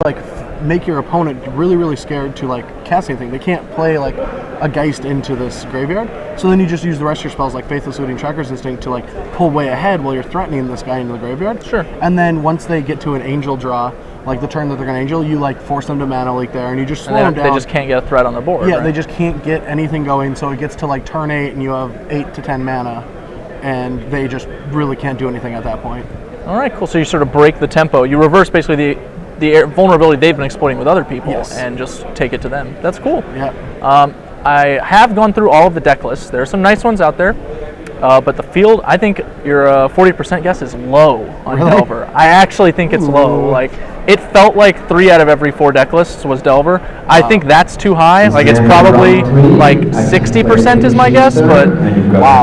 like make your opponent really, really scared to like cast anything. They can't play like a Geist into this graveyard. So then you just use the rest of your spells like Faithless Looting, Tracker's Instinct to like pull way ahead while you're threatening this guy into the graveyard. Sure. And then once they get to an Angel draw, like the turn that they're going to Angel, you like force them to mana leak there, and you just slow them down. They just can't get a threat on the board. Yeah, right? they just can't get anything going. So it gets to like turn 8, and you have 8 to 10 mana, and they just really can't do anything at that point. All right, cool. So you sort of break the tempo. You reverse basically the vulnerability they've been exploiting with other people, and just take it to them. That's cool. Yeah. I have gone through all of the deck lists. There are some nice ones out there, but the field, I think your 40% guess is low on Delver. I actually think it's low. Like, it felt like 3 out of every 4 deck lists was Delver. I think that's too high. Like, it's probably like 60% is my guess, but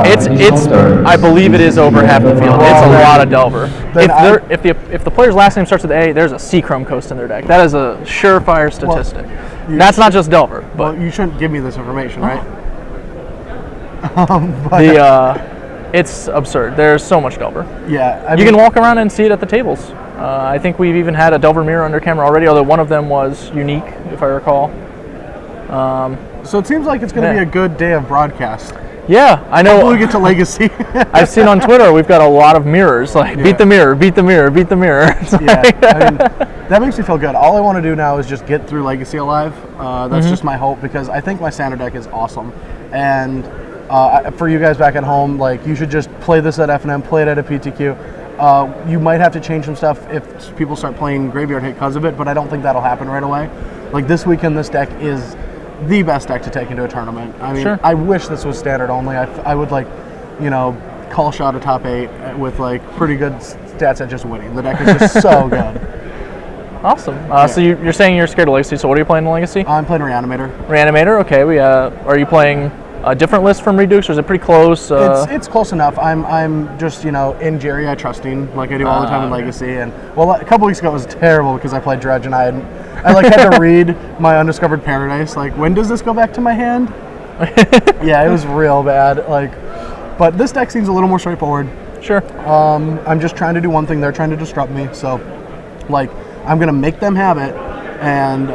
it's I believe it is over half the field. It's a lot of Delver. If the player's last name starts with A, there's a Seachrome Coast in their deck. That is a surefire statistic. That's not just Delver. But well, you shouldn't give me this information, right? It's absurd. There's so much Delver. Yeah, I mean, you can walk around and see it at the tables. I think we've even had a Delver mirror under camera already, although one of them was unique, if I recall. So it seems like it's going to be a good day of broadcast. Yeah, I know. Hopefully we get to Legacy. I've seen on Twitter we've got a lot of mirrors, like beat the mirror, beat the mirror, beat the mirror. I mean, that makes me feel good. All I want to do now is just get through Legacy alive. That's just my hope, because I think my standard deck is awesome. And for you guys back at home, like, you should just play this at FNM, play it at a PTQ. You might have to change some stuff if people start playing Graveyard Hit because of it, but I don't think that'll happen right away. Like, this weekend, this deck is the best deck to take into a tournament. I mean, I wish this was standard only. I would, like, you know, call shot a top 8 with like pretty good stats at just winning. The deck is just so good. Awesome. So you're saying you're scared of Legacy. So what are you playing in Legacy? I'm playing Reanimator. Reanimator. Okay. Are you playing a different list from Redukes, or is it pretty close? It's close enough. I'm just, you know, in Jerry I trusting like I do all the time in Legacy. And well, a couple weeks ago it was terrible because I played Dredge and I like had to read my Undiscovered Paradise. Like, when does this go back to my hand? Yeah, it was real bad. Like, but this deck seems a little more straightforward. Sure. I'm just trying to do one thing. They're trying to disrupt me. So, like, I'm gonna make them have it, and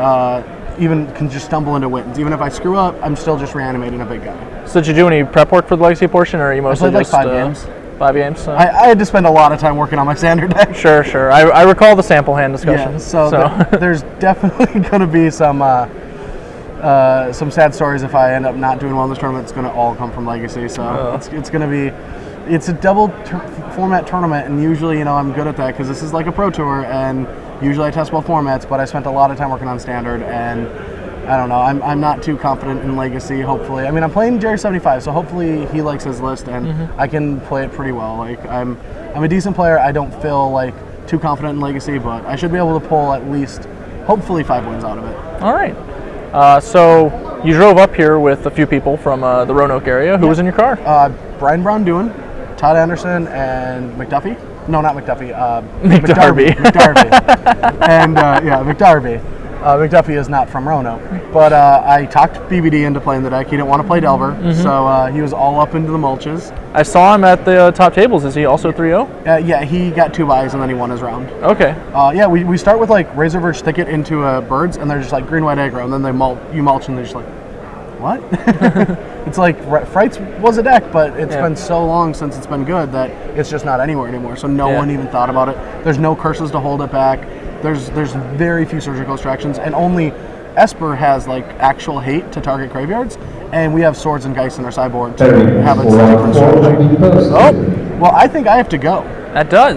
even can just stumble into wins. Even if I screw up, I'm still just reanimating a big guy. So did you do any prep work for the Legacy portion, or are you mostly I played just like 5 games? 5 games. I had to spend a lot of time working on my standard deck. Sure. I recall the sample hand discussions. Yeah, so. There's definitely going to be some sad stories if I end up not doing well in this tournament. It's going to all come from Legacy. So it's going to be, it's a double format tournament, and usually, you know, I'm good at that because this is like a pro tour, and usually I test both formats. But I spent a lot of time working on standard, and I don't know. I'm not too confident in Legacy. Hopefully, I mean, I'm playing Jerry 75, so hopefully he likes his list, and I can play it pretty well. Like, I'm a decent player. I don't feel like too confident in Legacy, but I should be able to pull at least, hopefully, 5 wins out of it. All right. So you drove up here with a few people from the Roanoke area. Who was in your car? Brian Brown Doon, Todd Anderson, and McDuffie. No, not McDuffie. McDarby. And McDarby. McDuffie is not from Roanoke, but I talked BBD into playing the deck. He didn't want to play Delver, so he was all up into the mulches. I saw him at the top tables. Is he also 3-0? Yeah, he got 2 buys and then he won his round. Okay. Yeah, we start with like Razor Verge Thicket into birds, and they're just like green-white aggro, and then you mulch, and they're just like, what? It's like Frights was a deck, but it's been so long since it's been good that it's just not anywhere anymore. So no one even thought about it. There's no curses to hold it back. There's very few surgical extractions, and only Esper has like actual hate to target graveyards, and we have Swords and Geist in our sideboard to have a different strategy. Oh, well, I think I have to go. That does.